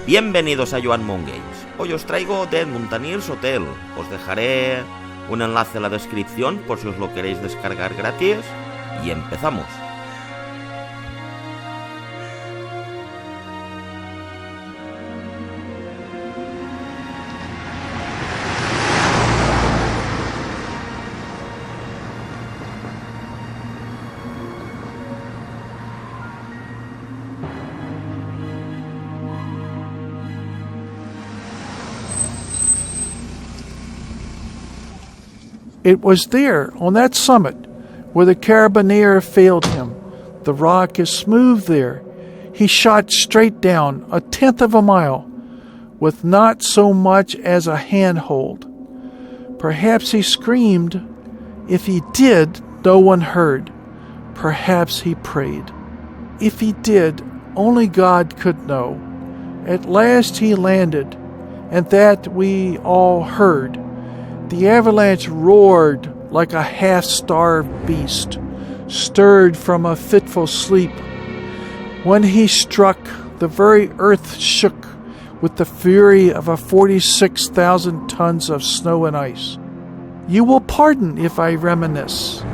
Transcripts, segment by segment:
Bienvenidos a Joan Mon Games. Hoy os traigo Dead Mountaineer Hotel. Os dejaré un enlace en la descripción por si os lo queréis descargar gratis. Y empezamos. It was there, on that summit, where the carabiner failed him. The rock is smooth there. He shot straight down, 1/10 of a mile, with not so much as a handhold. Perhaps he screamed. If he did, no one heard. Perhaps he prayed. If he did, only God could know. At last he landed, and that we all heard. The avalanche roared like a half-starved beast, stirred from a fitful sleep. When he struck, the very earth shook with the fury of 46,000 tons of snow and ice. You will pardon if I reminisce.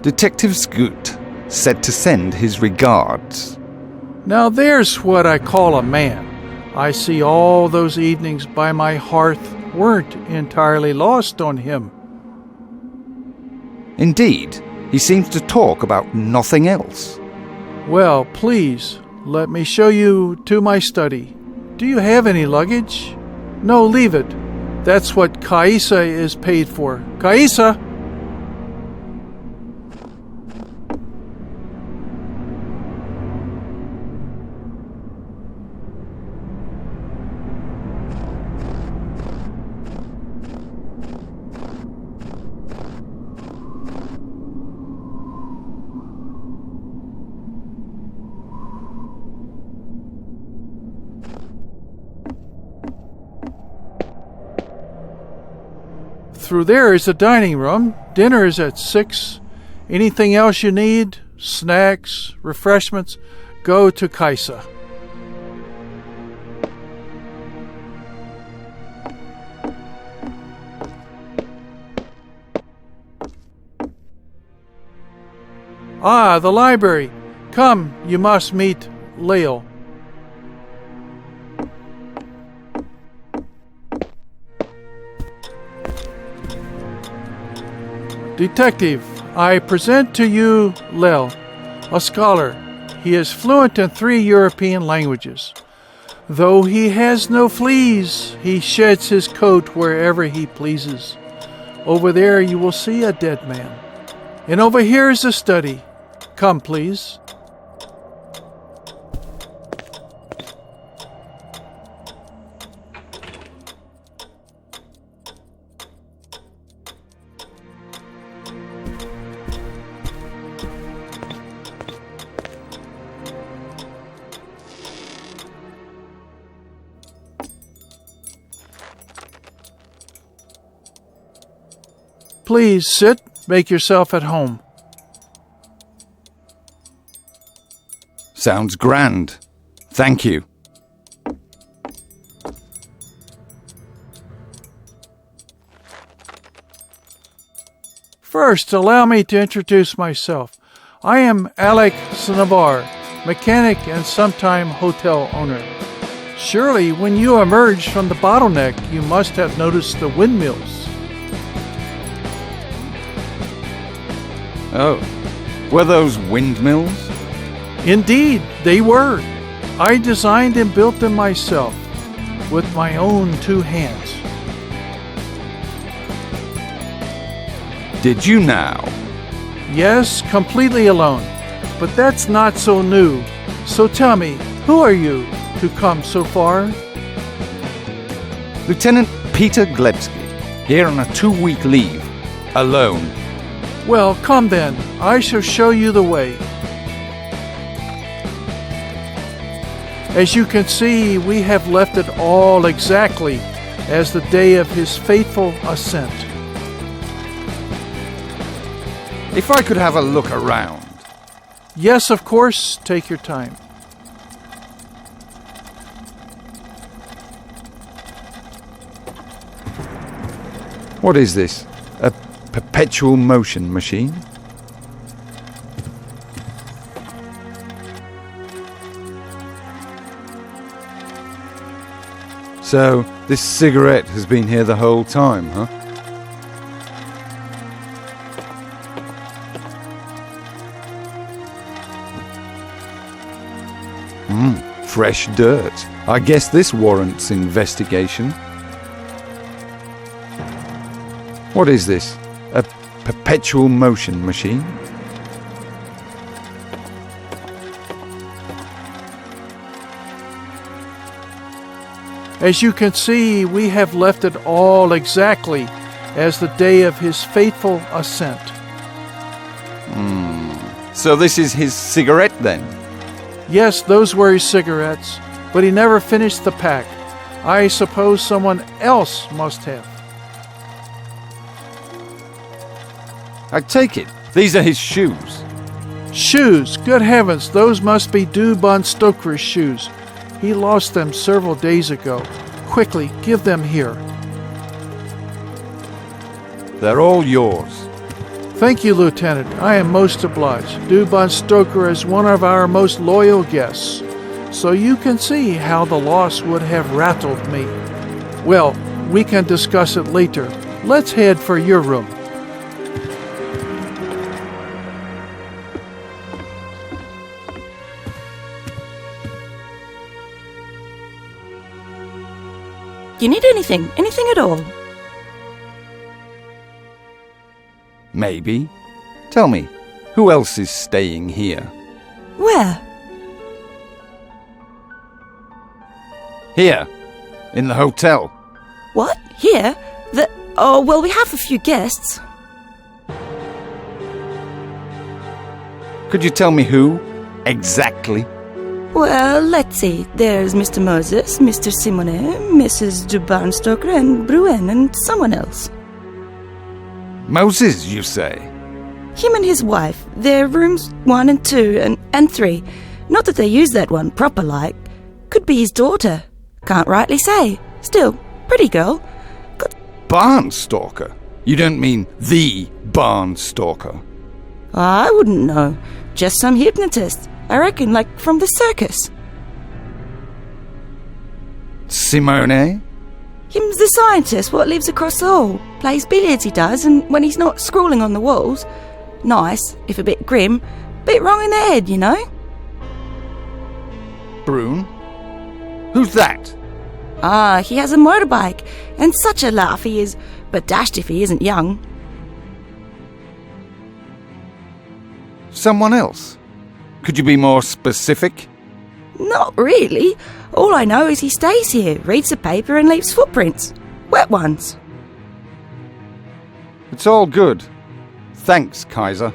Detective Scoot said to send his regards. Now there's what I call a man. I see all those evenings by my hearth weren't entirely lost on him. Indeed, he seems to talk about nothing else. Well, please, let me show you to my study. Do you have any luggage? No, leave it. That's what Kaisa is paid for. Kaisa! Through there is the dining room. Dinner is at 6. Anything else you need, snacks, refreshments, go to Kaisa. Ah, the library. Come, you must meet Lael. Detective, I present to you Lael, a scholar. He is fluent in 3 European languages. Though he has no fleas, he sheds his coat wherever he pleases. Over there you will see a dead man. And over here is the study. Come, please. Please sit, make yourself at home. Sounds grand. Thank you. First, allow me to introduce myself. I am Alec Sinabar, mechanic and sometime hotel owner. Surely, when you emerged from the bottleneck, you must have noticed the windmills. Oh, were those windmills? Indeed, they were. I designed and built them myself, with my own 2 hands. Did you now? Yes, completely alone. But that's not so new. So tell me, who are you to come so far? Lieutenant Peter Glebsky, here on a 2-week leave, alone. Well, come then. I shall show you the way. As you can see, we have left it all exactly as the day of his fateful ascent. If I could have a look around. Yes, of course. Take your time. What is this? A perpetual motion machine? So, this cigarette has been here the whole time, huh? Fresh dirt. I guess this warrants investigation. What is this? A perpetual motion machine? As you can see, we have left it all exactly as the day of his fateful ascent. So this is his cigarette then? Yes, those were his cigarettes, but he never finished the pack. I suppose someone else must have. I take it. These are his shoes. Shoes! Good heavens, those must be Von Stoker's shoes. He lost them several days ago. Quickly, give them here. They're all yours. Thank you, Lieutenant. I am most obliged. Von Stoker is one of our most loyal guests, so you can see how the loss would have rattled me. Well, we can discuss it later. Let's head for your room. Do you need anything? Anything at all? Maybe. Tell me, who else is staying here? Where? Here, in the hotel. What? Here? Oh, well, we have a few guests. Could you tell me who, exactly? Well, let's see. There's Mr. Moses, Mr. Simone, Mrs. Van Stoker, and Bruen, and someone else. Moses, you say? Him and his wife. Their rooms 1 and 2 and 3. Not that they use that one proper like. Could be his daughter. Can't rightly say. Still, pretty girl. Barnstalker? You don't mean the Barnstalker? I wouldn't know. Just some hypnotist. I reckon, like from the circus. Simone? Him's the scientist what lives across the hall. Plays billiards he does, and when he's not scrawling on the walls. Nice, if a bit grim. Bit wrong in the head, you know? Brune? Who's that? Ah, he has a motorbike, and such a laugh he is, but dashed if he isn't young. Someone else? Could you be more specific? Not really. All I know is he stays here, reads the paper and leaves footprints. Wet ones. It's all good. Thanks, Kaiser.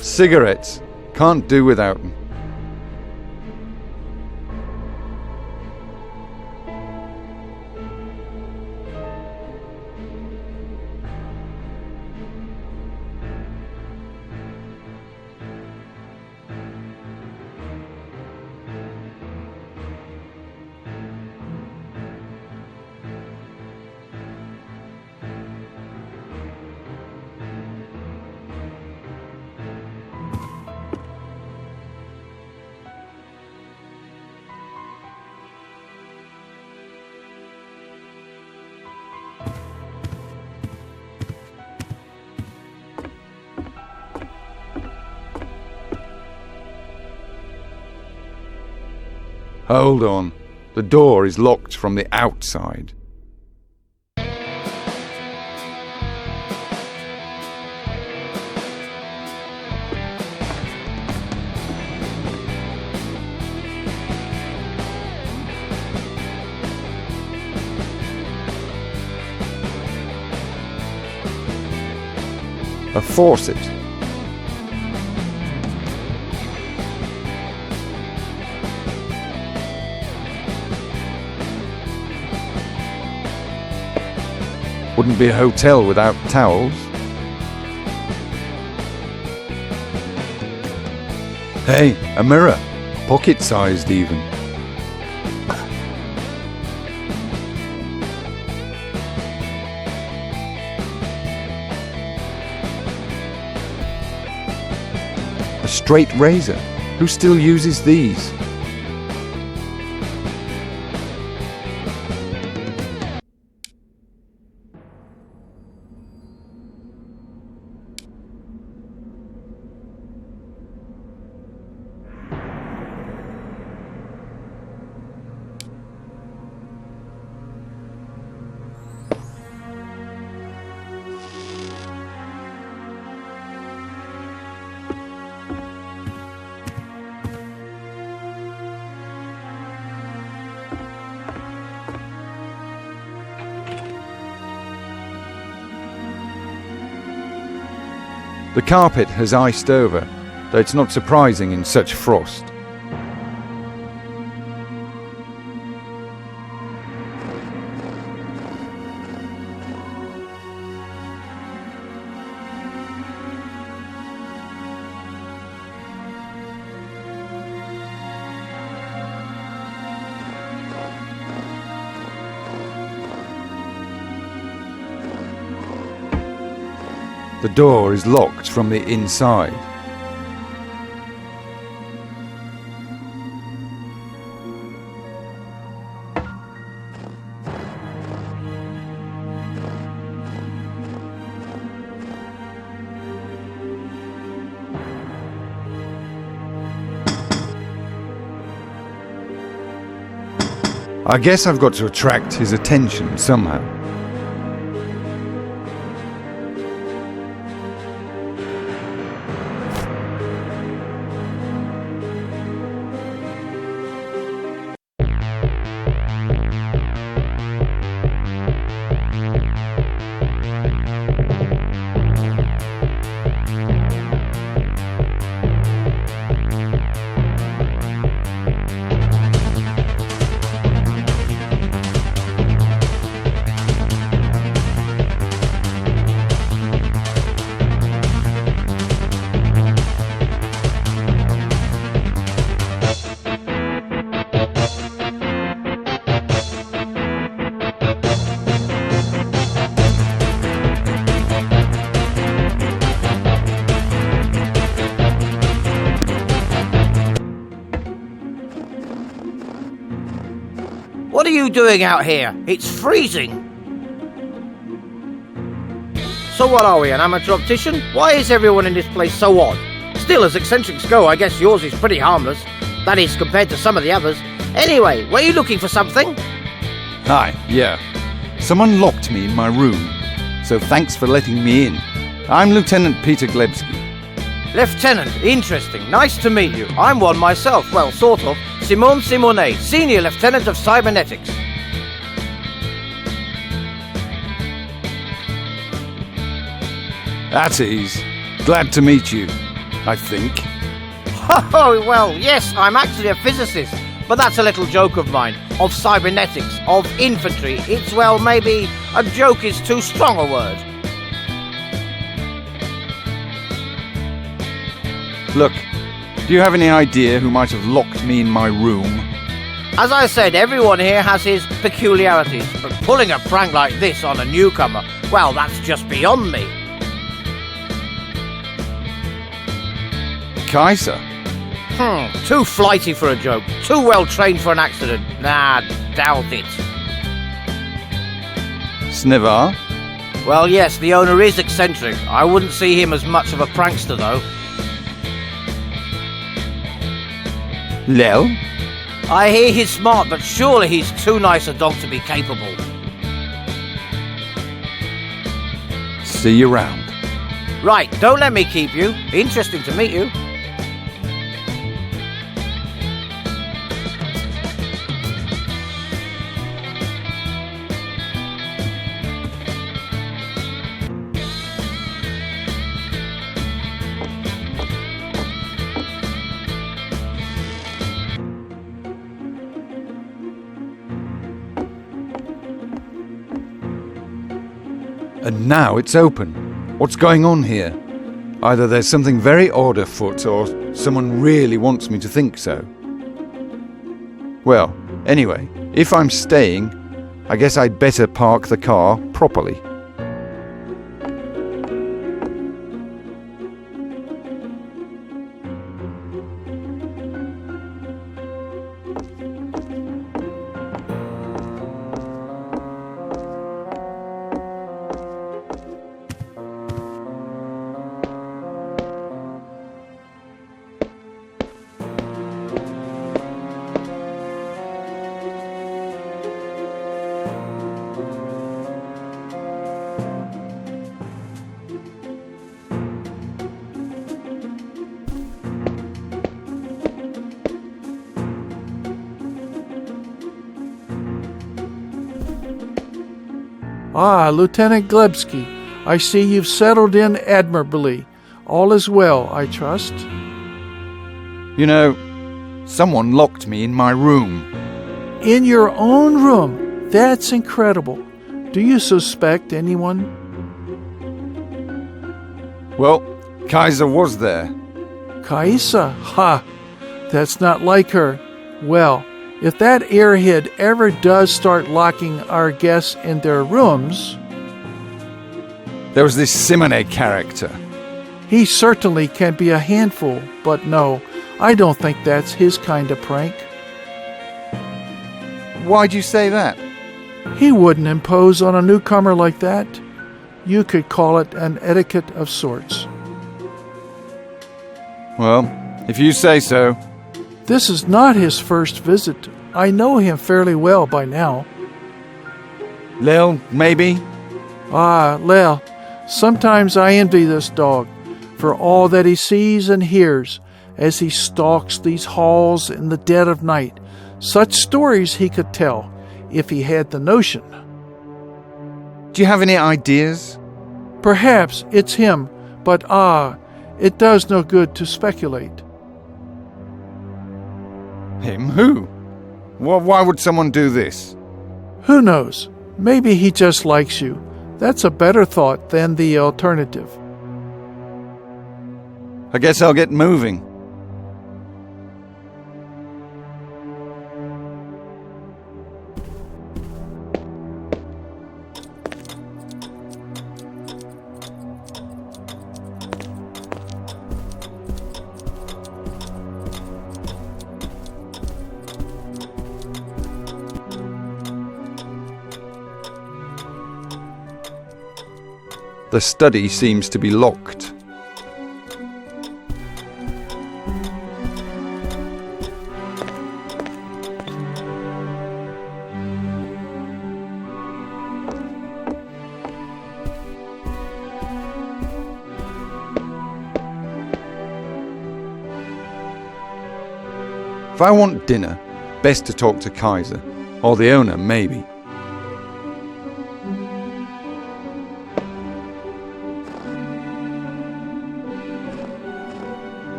Cigarettes. Can't do without them. Hold on. The door is locked from the outside. A faucet. wouldn't be a hotel without towels. Hey, a mirror. Pocket-sized even. A straight razor. Who still uses these? The carpet has iced over, though it's not surprising in such frost. The door is locked from the inside. I guess I've got to attract his attention somehow. What are you doing out here? It's freezing. So what are we, an amateur optician? Why is everyone in this place so odd? Still, as eccentrics go, I guess yours is pretty harmless. That is, compared to some of the others. Anyway, were you looking for something? Hi, yeah. Someone locked me in my room, so thanks for letting me in. I'm Lieutenant Peter Glebsky. Lieutenant, interesting. Nice to meet you. I'm one myself, well, sort of. Simon Simonet, Senior Lieutenant of Cybernetics. At ease. Glad to meet you, I think. Oh, well, yes, I'm actually a physicist. But that's a little joke of mine. Of cybernetics, of infantry. It's, well, maybe a joke is too strong a word. Look, do you have any idea who might have locked me in my room? As I said, everyone here has his peculiarities, but pulling a prank like this on a newcomer, well, that's just beyond me. Kaiser? Too flighty for a joke, too well trained for an accident. Nah, doubt it. Snivar? Well, yes, the owner is eccentric. I wouldn't see him as much of a prankster, though. Lel? I hear he's smart, but surely he's too nice a dog to be capable. See you round. Right, don't let me keep you. Interesting to meet you. And now it's open. What's going on here? Either there's something very odd afoot, or someone really wants me to think so. Well, anyway, if I'm staying, I guess I'd better park the car properly. Ah, Lieutenant Glebsky, I see you've settled in admirably. All is well, I trust. You know, someone locked me in my room. In your own room? That's incredible. Do you suspect anyone? Well, Kaiser was there. Kaisa? Ha! That's not like her. Well, if that airhead ever does start locking our guests in their rooms... There was this Simone character. He certainly can be a handful, but no, I don't think that's his kind of prank. Why'd you say that? He wouldn't impose on a newcomer like that. You could call it an etiquette of sorts. Well, if you say so. This is not his first visit. I know him fairly well by now. Lil, maybe? Ah, Lel, sometimes I envy this dog for all that he sees and hears as he stalks these halls in the dead of night. Such stories he could tell if he had the notion. Do you have any ideas? Perhaps it's him, but it does no good to speculate. Him? Who? Why would someone do this? Who knows? Maybe he just likes you. That's a better thought than the alternative. I guess I'll get moving. The study seems to be locked. If I want dinner, best to talk to Kaiser, or the owner, maybe.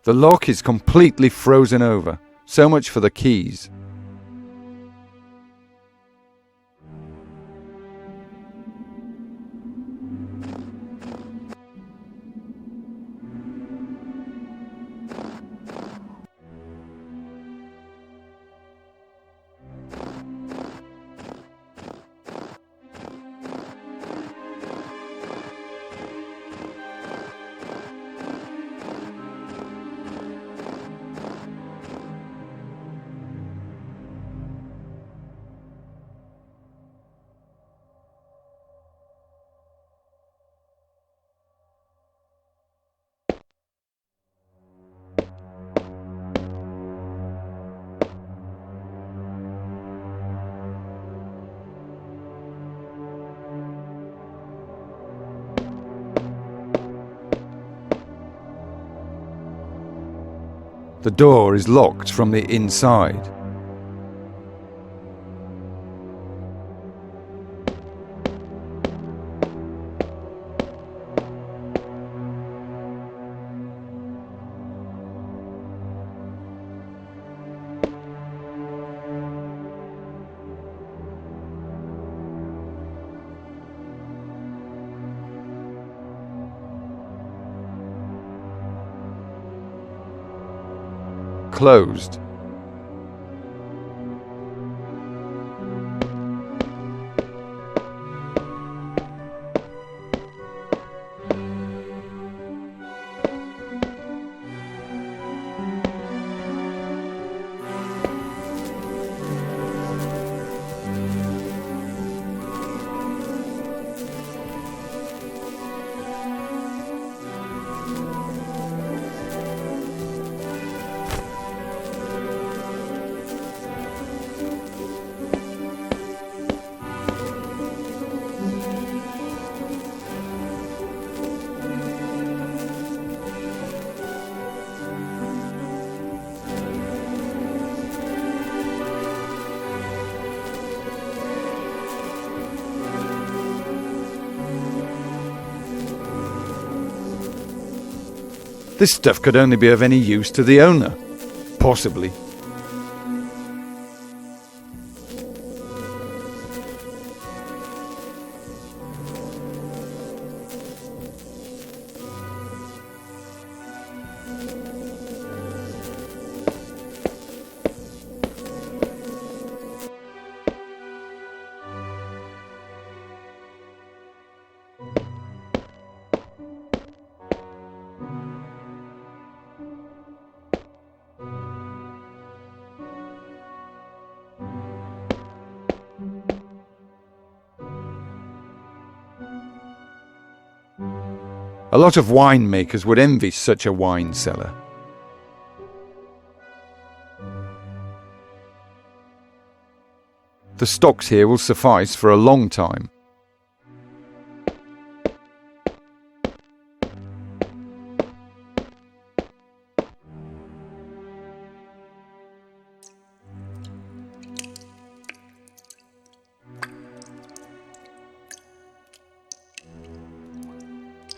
The lock is completely frozen over. So much for the keys. The door is locked from the inside. Closed. This stuff could only be of any use to the owner. Possibly. A lot of winemakers would envy such a wine cellar. The stocks here will suffice for a long time.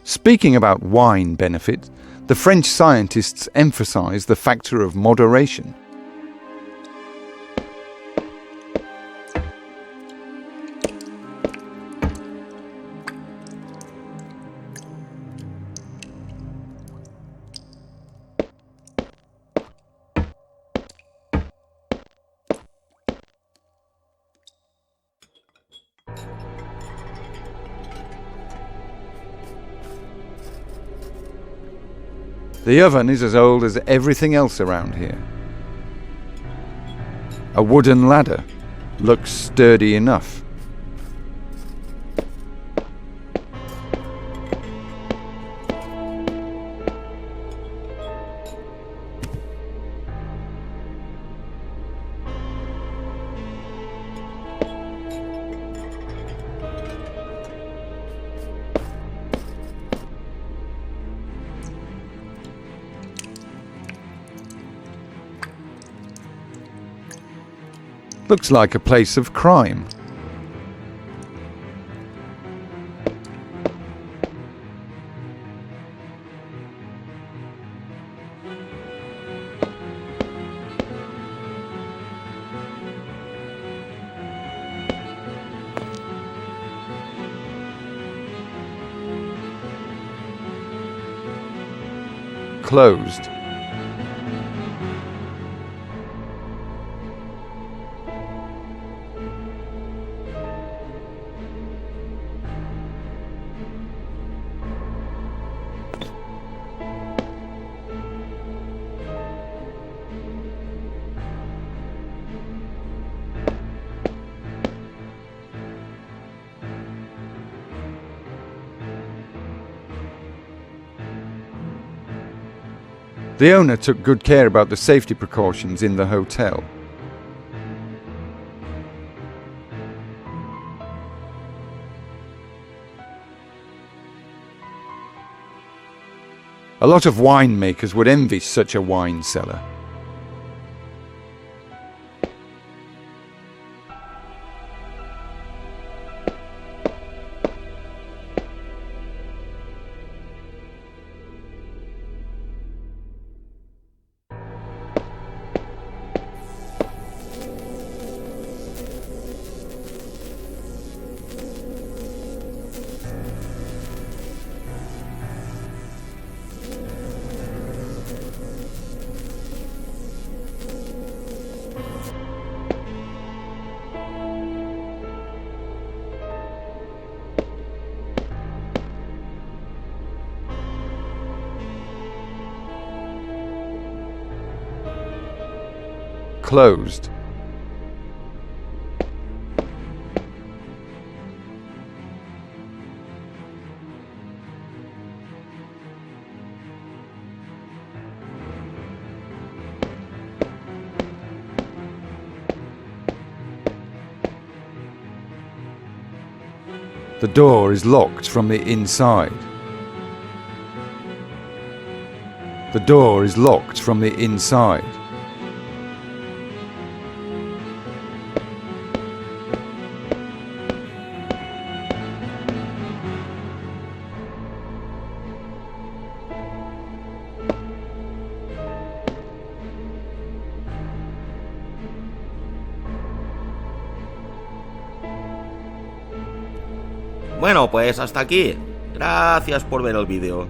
Speaking about wine benefit, the French scientists emphasize the factor of moderation. The oven is as old as everything else around here. A wooden ladder looks sturdy enough. Looks like a place of crime. Closed. The owner took good care about the safety precautions in the hotel. A lot of winemakers would envy such a wine cellar. closed. The door is locked from the inside. The door is locked from the inside. Bueno, pues hasta aquí. Gracias por ver el vídeo.